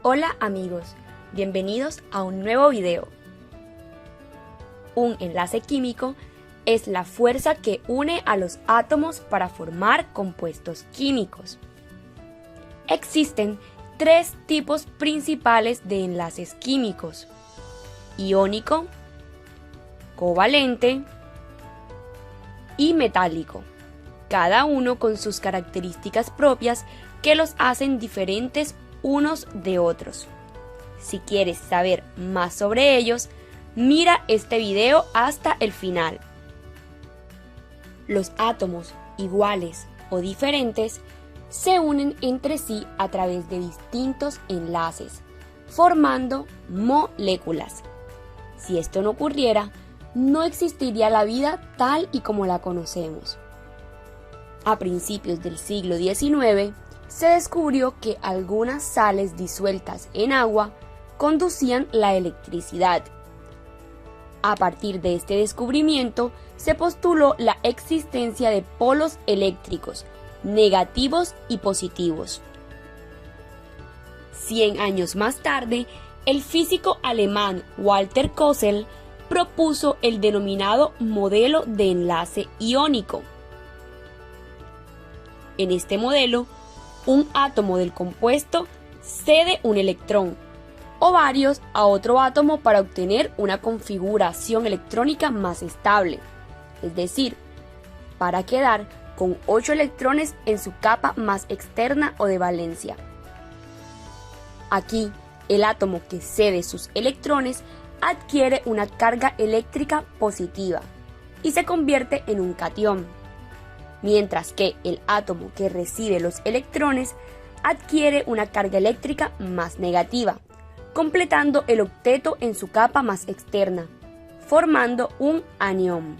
Hola amigos, bienvenidos a un nuevo video. Un enlace químico es la fuerza que une a los átomos para formar compuestos químicos. Existen tres tipos principales de enlaces químicos: iónico, covalente y metálico, cada uno con sus características propias que los hacen diferentes unos de otros. Si quieres saber más sobre ellos, mira este video hasta el final. Los átomos iguales o diferentes se unen entre sí a través de distintos enlaces, formando moléculas. Si esto no ocurriera, no existiría la vida tal y como la conocemos. A principios del siglo XIX, se descubrió que algunas sales disueltas en agua conducían la electricidad. A partir de este descubrimiento, se postuló la existencia de polos eléctricos, negativos y positivos. 100 años más tarde, el físico alemán Walter Kossel propuso el denominado modelo de enlace iónico. En este modelo, un átomo del compuesto cede un electrón o varios a otro átomo para obtener una configuración electrónica más estable, es decir, para quedar con 8 electrones en su capa más externa o de valencia. Aquí, el átomo que cede sus electrones adquiere una carga eléctrica positiva y se convierte en un catión, mientras que el átomo que recibe los electrones adquiere una carga eléctrica más negativa, completando el octeto en su capa más externa, formando un anión.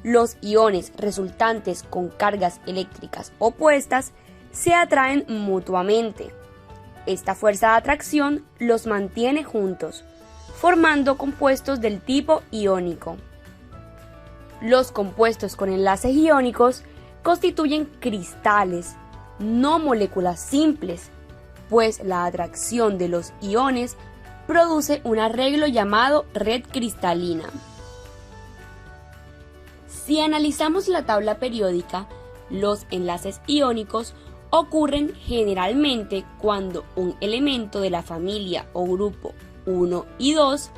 Los iones resultantes con cargas eléctricas opuestas se atraen mutuamente. Esta fuerza de atracción los mantiene juntos, formando compuestos del tipo iónico. Los compuestos con enlaces iónicos constituyen cristales, no moléculas simples, pues la atracción de los iones produce un arreglo llamado red cristalina. Si analizamos la tabla periódica, los enlaces iónicos ocurren generalmente cuando un elemento de la familia o grupo 1 y 2,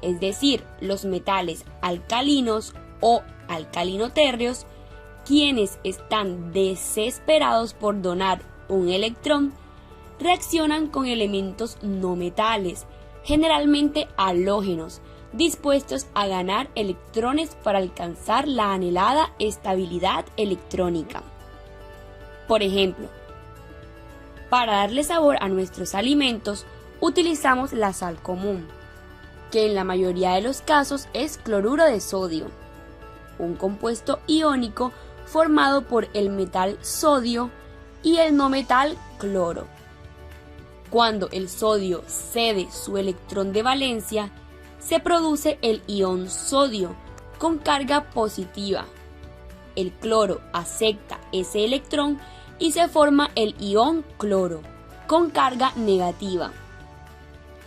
es decir, los metales alcalinos o alcalino-térreos, quienes están desesperados por donar un electrón, reaccionan con elementos no metales, generalmente halógenos, dispuestos a ganar electrones para alcanzar la anhelada estabilidad electrónica. Por ejemplo, para darle sabor a nuestros alimentos, utilizamos la sal común, que en la mayoría de los casos es cloruro de sodio, un compuesto iónico formado por el metal sodio y el no metal cloro. Cuando el sodio cede su electrón de valencia, se produce el ion sodio con carga positiva. El cloro acepta ese electrón y se forma el ion cloro con carga negativa.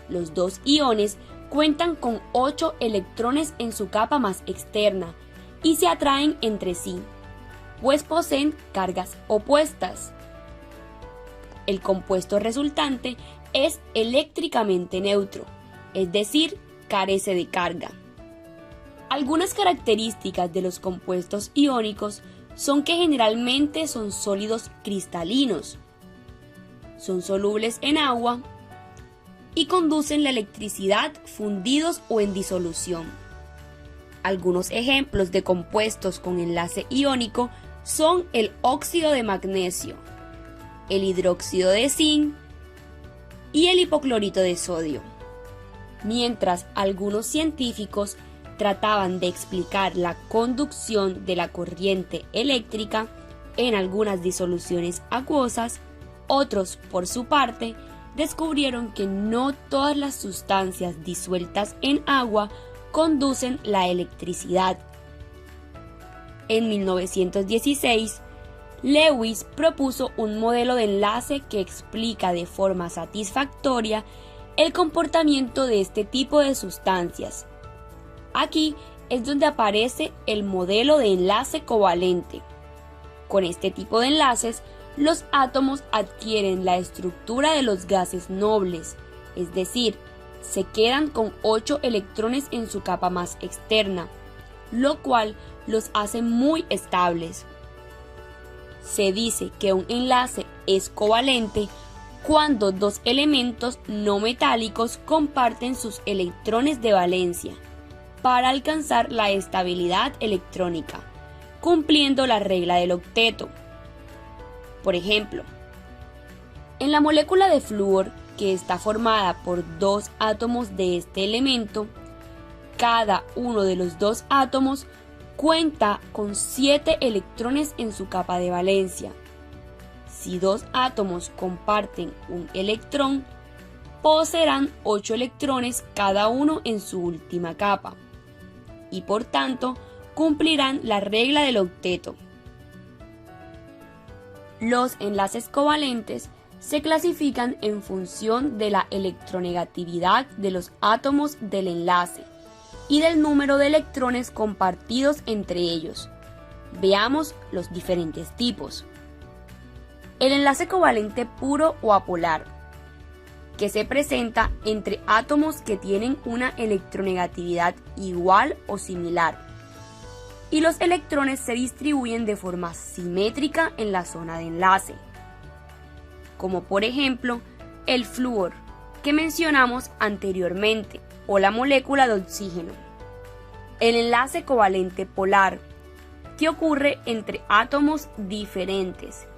Los dos iones cuentan con 8 electrones en su capa más externa y se atraen entre sí, pues poseen cargas opuestas. El compuesto resultante es eléctricamente neutro, es decir, carece de carga. Algunas características de los compuestos iónicos son que generalmente son sólidos cristalinos, son solubles en agua y conducen la electricidad fundidos o en disolución. Algunos ejemplos de compuestos con enlace iónico son el óxido de magnesio, el hidróxido de zinc y el hipoclorito de sodio. Mientras algunos científicos trataban de explicar la conducción de la corriente eléctrica en algunas disoluciones acuosas, otros, por su parte, descubrieron que no todas las sustancias disueltas en agua conducen la electricidad. En 1916, Lewis propuso un modelo de enlace que explica de forma satisfactoria el comportamiento de este tipo de sustancias. Aquí es donde aparece el modelo de enlace covalente. Con este tipo de enlaces, los átomos adquieren la estructura de los gases nobles, es decir, se quedan con 8 electrones en su capa más externa, lo cual los hace muy estables. Se dice que un enlace es covalente cuando dos elementos no metálicos comparten sus electrones de valencia para alcanzar la estabilidad electrónica, cumpliendo la regla del octeto. Por ejemplo, en la molécula de flúor, que está formada por 2 átomos de este elemento, cada uno de los 2 átomos cuenta con 7 electrones en su capa de valencia. Si 2 átomos comparten un electrón, poseerán 8 electrones cada uno en su última capa, y por tanto cumplirán la regla del octeto. Los enlaces covalentes se clasifican en función de la electronegatividad de los átomos del enlace y del número de electrones compartidos entre ellos. Veamos los diferentes tipos. El enlace covalente puro o apolar, que se presenta entre átomos que tienen una electronegatividad igual o similar, y los electrones se distribuyen de forma simétrica en la zona de enlace, como por ejemplo el flúor que mencionamos anteriormente, o la molécula de oxígeno. El enlace covalente polar, que ocurre entre átomos diferentes,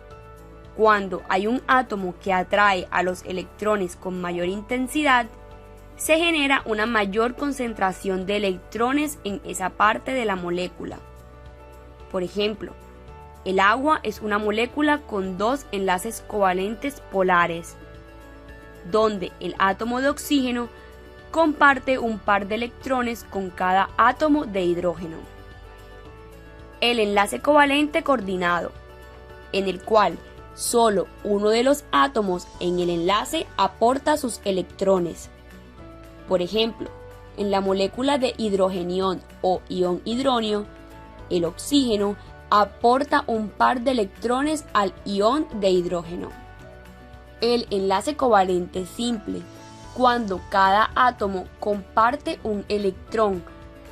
cuando hay un átomo que atrae a los electrones con mayor intensidad, se genera una mayor concentración de electrones en esa parte de la molécula. Por ejemplo, el agua es una molécula con 2 enlaces covalentes polares, donde el átomo de oxígeno comparte un par de electrones con cada átomo de hidrógeno. El enlace covalente coordinado, en el cual solo uno de los átomos en el enlace aporta sus electrones. Por ejemplo, en la molécula de hidrogenión o ion hidronio, el oxígeno aporta un par de electrones al ion de hidrógeno. El enlace covalente simple, cuando cada átomo comparte un electrón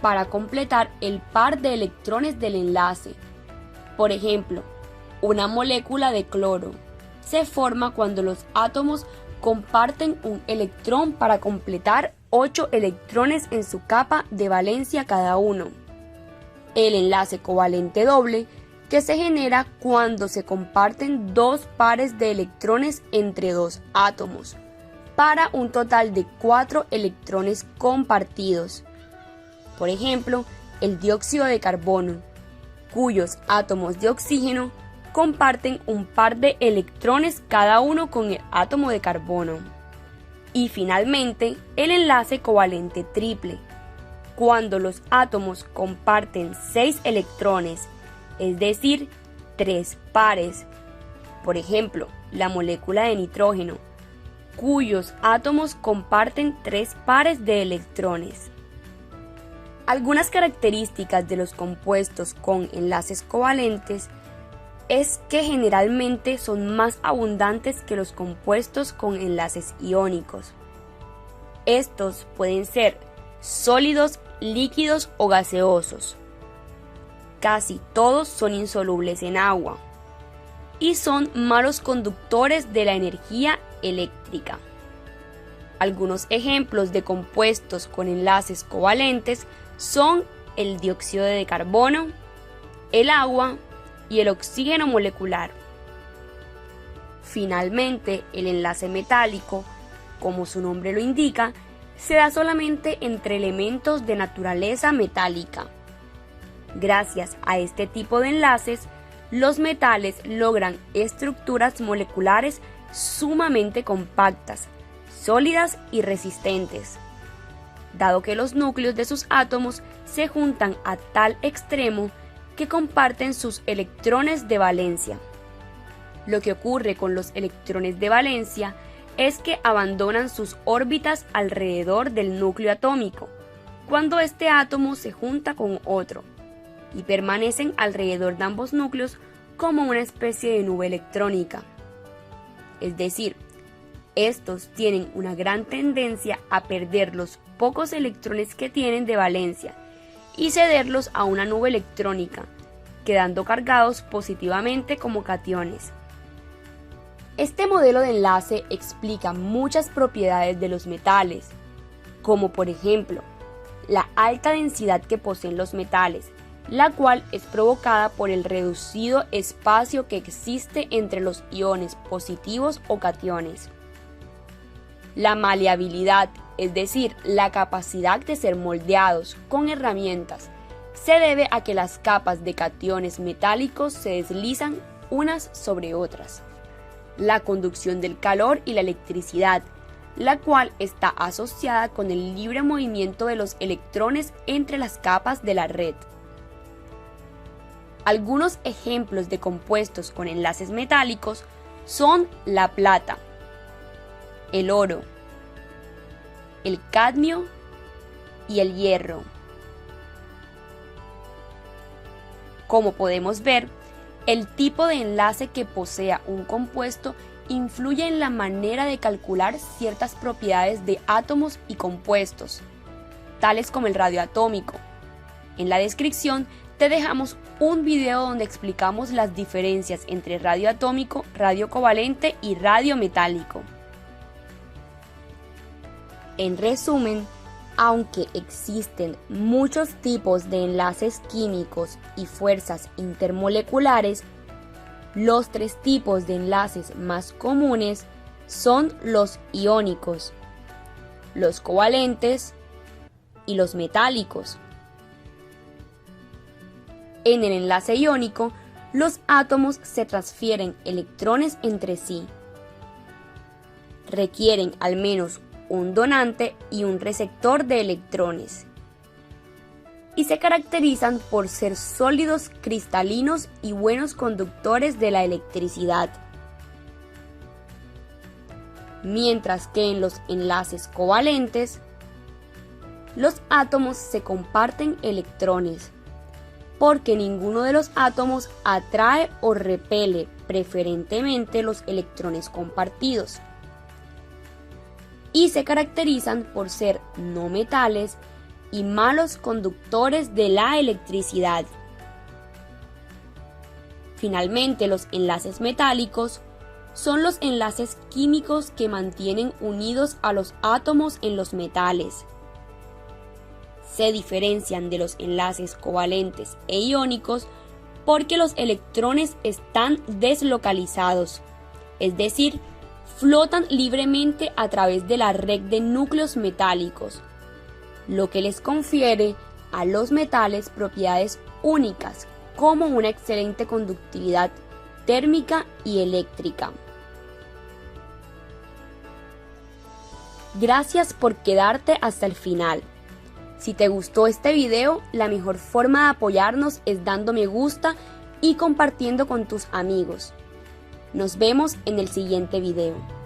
para completar el par de electrones del enlace. Por ejemplo, una molécula de cloro se forma cuando los átomos comparten un electrón para completar 8 electrones en su capa de valencia cada uno. El enlace covalente doble, que se genera cuando se comparten 2 pares de electrones entre 2 átomos, para un total de 4 electrones compartidos. Por ejemplo, el dióxido de carbono, cuyos átomos de oxígeno comparten un par de electrones cada uno con el átomo de carbono. Y finalmente, el enlace covalente triple, cuando los átomos comparten 6 electrones, es decir, 3 pares. Por ejemplo, la molécula de nitrógeno, cuyos átomos comparten 3 pares de electrones. Algunas características de los compuestos con enlaces covalentes es que generalmente son más abundantes que los compuestos con enlaces iónicos. Estos pueden ser sólidos, líquidos o gaseosos. Casi todos son insolubles en agua y son malos conductores de la energía eléctrica. Algunos ejemplos de compuestos con enlaces covalentes son el dióxido de carbono, el agua y el oxígeno molecular. Finalmente, el enlace metálico, como su nombre lo indica, se da solamente entre elementos de naturaleza metálica. Gracias a este tipo de enlaces, los metales logran estructuras moleculares sumamente compactas, sólidas y resistentes, dado que los núcleos de sus átomos se juntan a tal extremo que comparten sus electrones de valencia. Lo que ocurre con los electrones de valencia es que abandonan sus órbitas alrededor del núcleo atómico, cuando este átomo se junta con otro, y permanecen alrededor de ambos núcleos como una especie de nube electrónica. Es decir, estos tienen una gran tendencia a perder los pocos electrones que tienen de valencia y cederlos a una nube electrónica, quedando cargados positivamente como cationes. Este modelo de enlace explica muchas propiedades de los metales, como por ejemplo, la alta densidad que poseen los metales, la cual es provocada por el reducido espacio que existe entre los iones positivos o cationes. La maleabilidad, es decir, la capacidad de ser moldeados con herramientas, se debe a que las capas de cationes metálicos se deslizan unas sobre otras. La conducción del calor y la electricidad, la cual está asociada con el libre movimiento de los electrones entre las capas de la red. Algunos ejemplos de compuestos con enlaces metálicos son la plata, el oro, el cadmio y el hierro. Como podemos ver, el tipo de enlace que posea un compuesto influye en la manera de calcular ciertas propiedades de átomos y compuestos, tales como el radioatómico. En la descripción te dejamos un video donde explicamos las diferencias entre radioatómico, radiocovalente y radiometálico. En resumen, aunque existen muchos tipos de enlaces químicos y fuerzas intermoleculares, los tres tipos de enlaces más comunes son los iónicos, los covalentes y los metálicos. En el enlace iónico, los átomos se transfieren electrones entre sí. Requieren al menos un donante y un receptor de electrones. Y se caracterizan por ser sólidos cristalinos y buenos conductores de la electricidad. Mientras que en los enlaces covalentes, los átomos se comparten electrones, porque ninguno de los átomos atrae o repele preferentemente los electrones compartidos. Y se caracterizan por ser no metales y malos conductores de la electricidad. Finalmente, los enlaces metálicos son los enlaces químicos que mantienen unidos a los átomos en los metales. Se diferencian de los enlaces covalentes e iónicos porque los electrones están deslocalizados, es decir, flotan libremente a través de la red de núcleos metálicos, lo que les confiere a los metales propiedades únicas como una excelente conductividad térmica y eléctrica. Gracias por quedarte hasta el final. Si te gustó este video, la mejor forma de apoyarnos es dando me gusta y compartiendo con tus amigos. Nos vemos en el siguiente video.